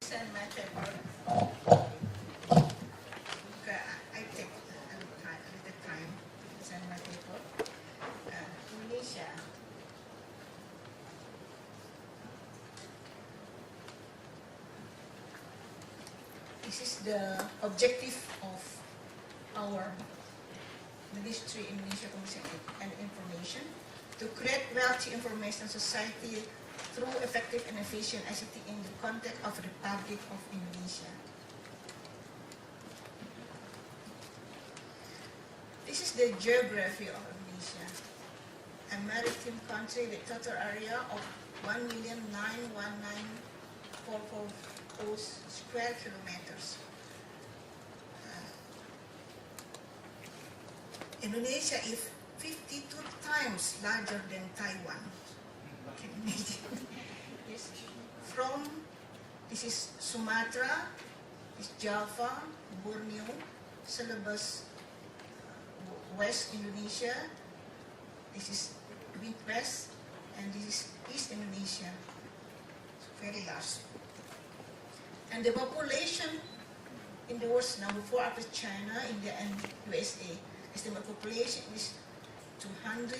Send my paper. Okay, I take a little time to send my paper. Indonesia. This is the objective of our Ministry Indonesia Commission and Information to create wealthy information society through effective and efficient ICT in the context of the Republic of Indonesia. This is the geography of Indonesia. A maritime country with total area of 1,919,440 square kilometers. Indonesia is 52 times larger than Taiwan. Can you imagine? Yes. This is Sumatra, this is Java, Borneo, Celebes, West Indonesia, this is Midwest, and this is East Indonesia. It's very large. And the population in the world is number 4 after China, India, and USA. Estimate population is 234.2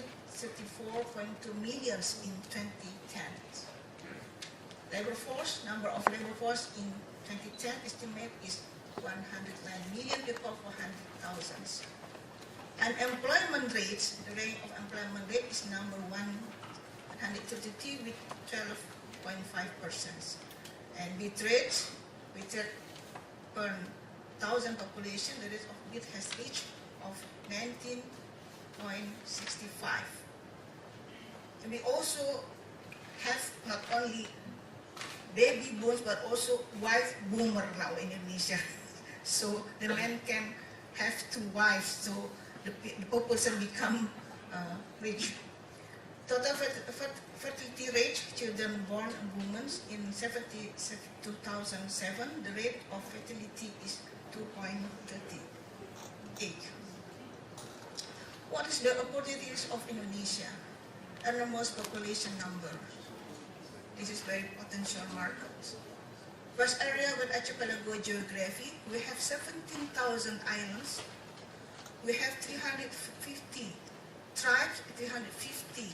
million in 2010. Number of labor force in 2010 estimate is 109 million people for 100,000. And employment rates, the rate of employment rate is number 132 with 12.5%. And bit rate per 1,000 population, the rate of bit has reached of 19.65. And we also have not only baby boomers but also wife boomer now in Indonesia. So the men can have 2 wives, so the population become rich. Total fertility rate, children born and women in 2007, the rate of fertility is 2.38. What is the opportunities of Indonesia? Enormous population number. This is very potential market. Vast area with archipelago geography. We have 17,000 islands. We have 350 tribes, 350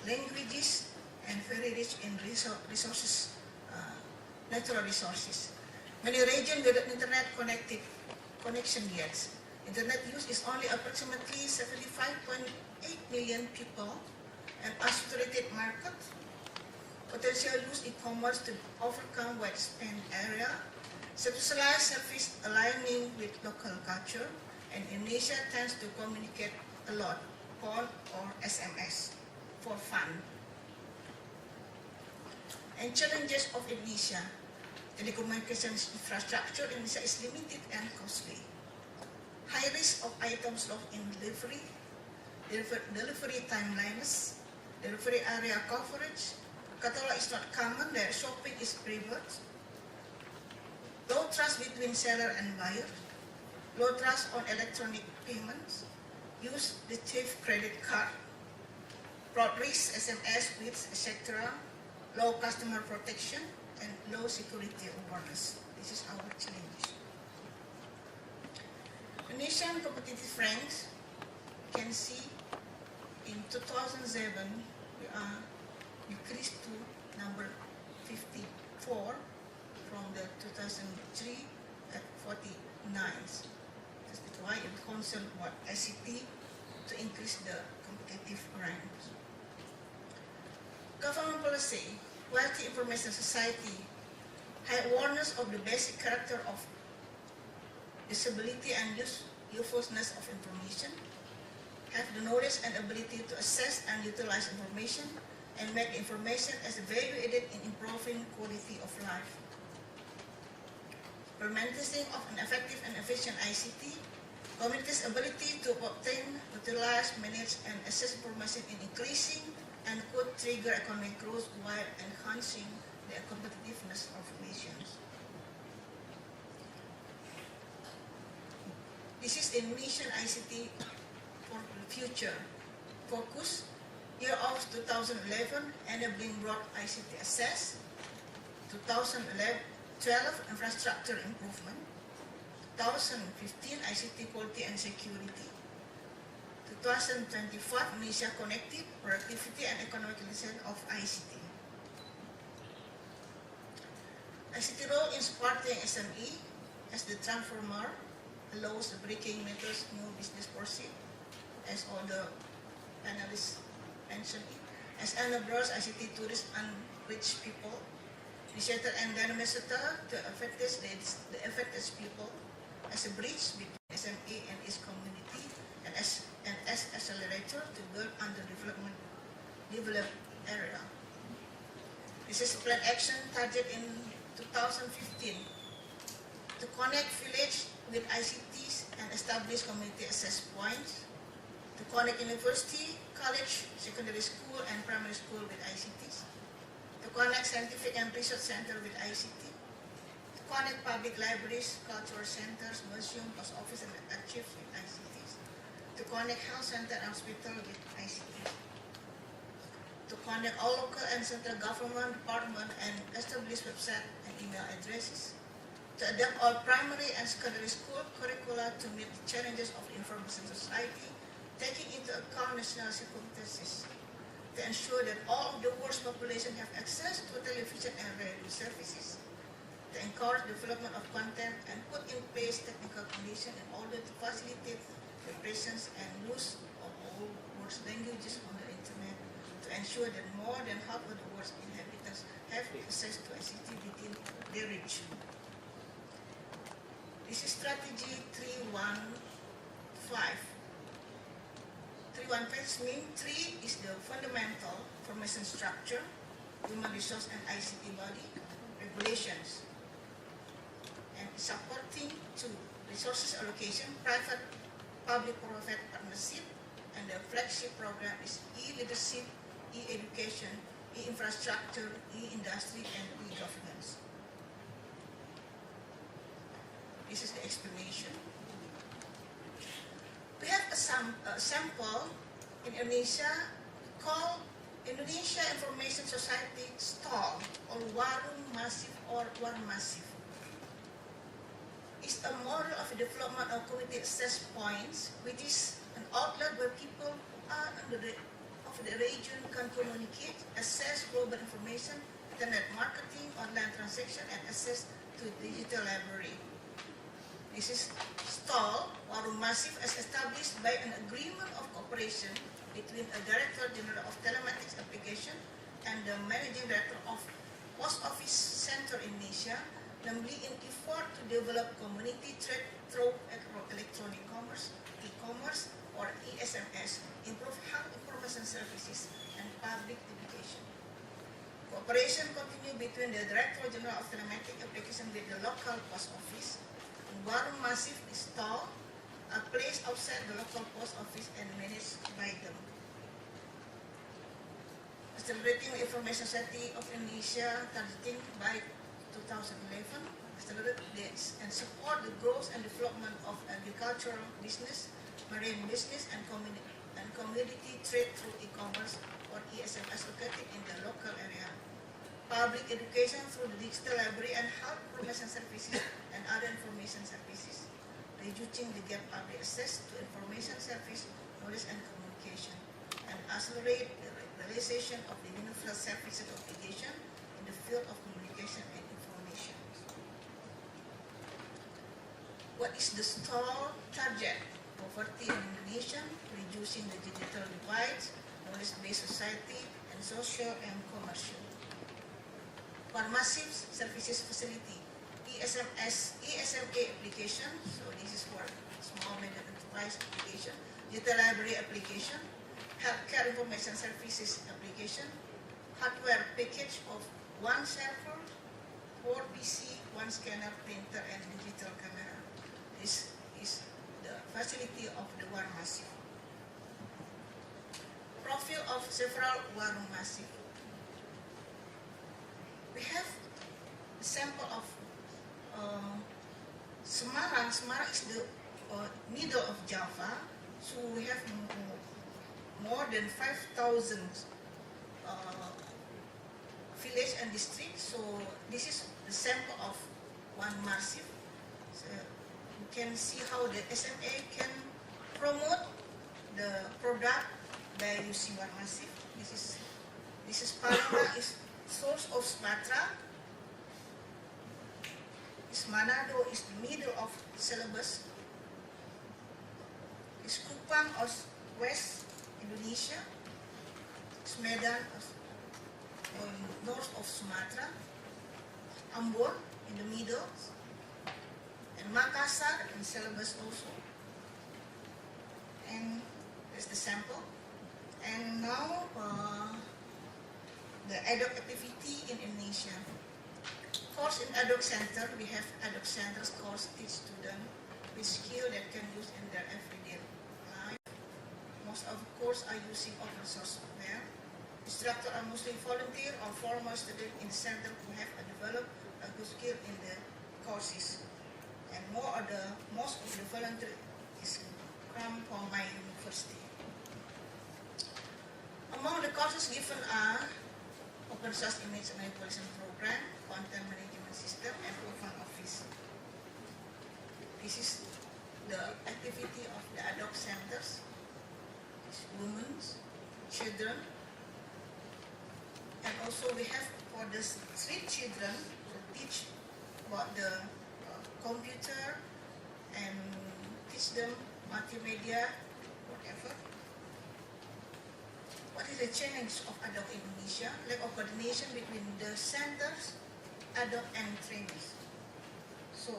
languages, and very rich in resources, natural resources. Many regions without internet connection yet. Internet use is only approximately 75.8 million people, and saturated market. Potential use e-commerce to overcome widespread area, specialized service aligning with local culture, and Indonesia tends to communicate a lot, phone or SMS, for fun. And challenges of Indonesia. Telecommunications infrastructure in Indonesia is limited and costly. High risk of items lost in delivery, delivery timelines, delivery area coverage, catalog is not common, their shopping is private, low trust between seller and buyer, low trust on electronic payments, use the cheap credit card, fraud risk, SMS, bits, etc., low customer protection, and low security awareness. This is our challenge. Indonesian competitive ranks, you can see in 2007 we are decreased to number 54 from the 2003 at 49. That's why it concerned about ICT to increase the competitive ranks. Government policy, wealthy information society, high awareness of the basic character of disability and usefulness of information, have the knowledge and ability to assess and utilize information, and make information as a value added in improving quality of life. Implementation of an effective and efficient ICT, community's ability to obtain, utilize, manage, and access information in increasing and could trigger economic growth while enhancing the competitiveness of nations. This is Indonesian ICT for the future. Focus, year of 2011, enabling broad ICT access. 2012, 12 infrastructure improvement, 2015 ICT quality and security, 2025 Indonesia Connected, Productivity and Economicalization of ICT. ICT role in supporting SME as the transformer allows the breaking methods new business proceed, as all the panelists mentioned it, as enablers ICT to reach unreached people, initiator and dynamisata to the affected people, as a bridge between SME and its community, and as accelerator to build developed area. This is plan action target in 2015 to connect village with ICTs and establish community access points, to connect university, college, secondary school, and primary school with ICTs, to connect scientific and research center with ICT, to connect public libraries, cultural centers, museum, post office, and archives with ICTs, to connect health center and hospital with ICT, to connect all local and central government department and establish website and email addresses, to adapt all primary and secondary school curricula to meet the challenges of the information society, taking into account national circumstances, to ensure that all of the world's population have access to television and radio services, to encourage development of content and put in place technical conditions in order to facilitate the presence and use of all world's languages on the internet, to ensure that more than half of the world's inhabitants have access to ICT within their region. This is strategy 315. 315 means 3 is the fundamental information structure, human resource and ICT body, regulations, and supporting 2 resources allocation, private public-private partnership, and the flagship program is e-leadership, e-education, e-infrastructure, e-industry, and e-governance. This is the explanation. We have a sample in Indonesia called Indonesia Information Society Stall, or Warung Masif or Warung Masif. It's a model of the development of community access points, which is an outlet where people are of the region can communicate, access global information, internet marketing, online transaction, and access to digital library. This is STOL, Warung Masif, as established by an agreement of cooperation between a Director General of Telematics Application and the Managing Director of Post Office Center Indonesia, namely in effort to develop community trade through electronic commerce, e-commerce, or ESMS, improve health information services, and public education. Cooperation continued between the Director General of Telematics Application with the local post office. Warung Masif is stall, a place outside the local post office and managed by them. Celebrating the Information Society of Indonesia, targeting by 2011, accelerate this and support the growth and development of agricultural business, marine business, and commodity trade through e-commerce or ESMS located in the local area. Public education through the digital library and health information services and other information services, reducing the gap public access to information service, knowledge and communication, and accelerate the realization of the universal services obligation in the field of communication and information. What is the STOL target? Poverty in Indonesia, reducing the digital divide, knowledge-based society, and social and commercial. Warung Masif Services Facility, ESMA application, so this is for small medium enterprise application, digital library application, healthcare information services application, hardware package of 1 server, 4 PC, 1 scanner, printer, and digital camera. This is the facility of the Warung Masif. Profile of several Warung Masif. We have a sample of Semarang. Semarang is the middle of Java, so we have more than 5,000 village and districts. So this is the sample of one Marsif. So you can see how the SMA can promote the product by using one Marsif. This is Palembang is source of Sumatra. This Manado is the middle of Celebes. This Kupang of West Indonesia. This Medan of north of Sumatra. Ambon in the middle. And Makassar and Celebes also. And there's the sample. And now the ADOC activity in Indonesia. Course in ADOC Center, we have ADOC Centers course teach students with skill that can use in their everyday life. Most of the course are using open source software. Instructors are mostly volunteer or former students in the center who have developed a good skill in the courses. And most of the volunteer is come from my university. Among the courses given are Open Source Image Manipulation Program, Content Management System, and Open Office. This is the activity of the ADOC centers. It's women, children, and also we have for the street children to teach about the computer and teach them multimedia, whatever. What is the challenge of ADOC Indonesia? Lack of coordination between the centers, ADOC, and trainees. So,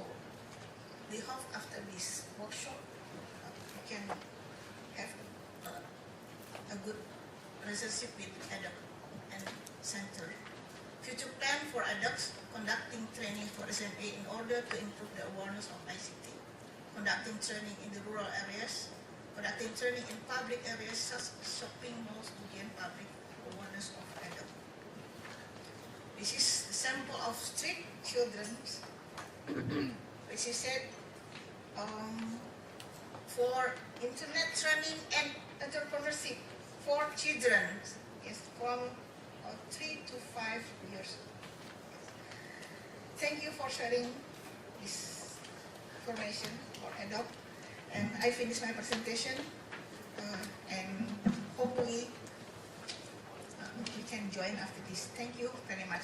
we hope after this workshop, we can have a good relationship with ADOC and center. Future plan for ADOCs, conducting training for SMA in order to improve the awareness of ICT, conducting training in the rural areas, conducting training in public areas such as shopping malls to gain public awareness of ADOC. This is the sample of street children, which is said for internet training and entrepreneurship for children is from 3 to 5 years. Thank you for sharing this information for ADOC. And I finish my presentation, and hopefully you can join after this. Thank you very much.